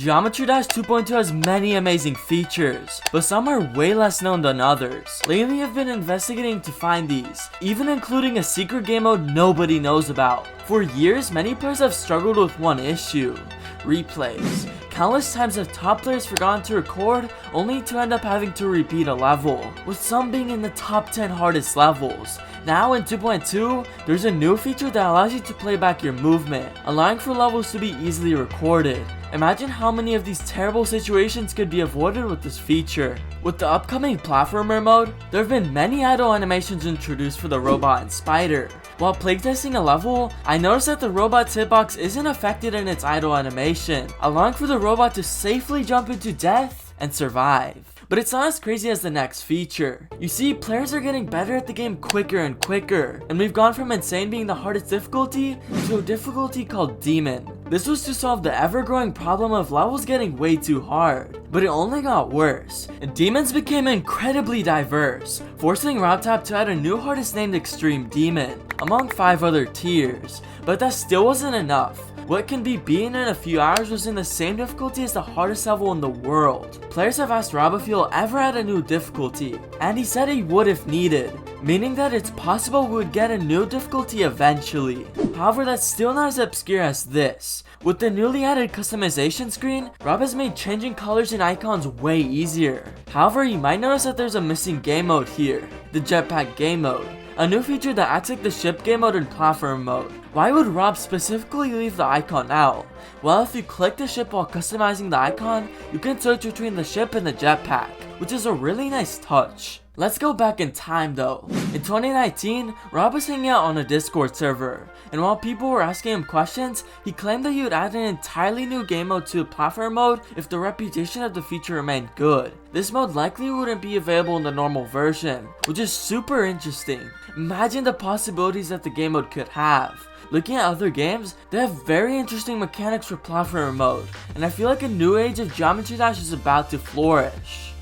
Geometry Dash 2.2 has many amazing features, but some are way less known than others. Lately I've been investigating to find these, even including a secret game mode nobody knows about. For years, many players have struggled with one issue: replays. Countless times have top players forgotten to record, only to end up having to repeat a level, with some being in the top 10 hardest levels. Now in 2.2, there's a new feature that allows you to play back your movement, allowing for levels to be easily recorded. Imagine how many of these terrible situations could be avoided with this feature. With the upcoming platformer mode, there have been many idle animations introduced for the robot and spider. While playtesting a level, I noticed that the robot's hitbox isn't affected in its idle animation, allowing for the robot to safely jump into death and survive. But it's not as crazy as the next feature. You see, players are getting better at the game quicker and quicker, and we've gone from insane being the hardest difficulty to a difficulty called demon. This was to solve the ever-growing problem of levels getting way too hard, but it only got worse, and demons became incredibly diverse, forcing RobTap to add a new hardest named Extreme Demon, among 5 other tiers. But that still wasn't enough. What can be beaten in a few hours was in the same difficulty as the hardest level in the world. Players have asked Rob if he'll ever add a new difficulty, and he said he would if needed, meaning that it's possible we would get a new difficulty eventually. However, that's still not as obscure as this. With the newly added customization screen, Rob has made changing colors and icons way easier. However, you might notice that there's a missing game mode here, the Jetpack game mode, a new feature that acts like the ship game mode and platform mode. Why would Rob specifically leave the icon out? Well, if you click the ship while customizing the icon, you can switch between the ship and the jetpack, which is a really nice touch. Let's go back in time though. In 2019, Rob was hanging out on a Discord server, and while people were asking him questions, he claimed that he would add an entirely new game mode to platform mode if the reputation of the feature remained good. This mode likely wouldn't be available in the normal version, which is super interesting. Imagine the possibilities that the game mode could have. Looking at other games, they have very interesting mechanics for platform mode, and I feel like a new age of Geometry Dash is about to flourish.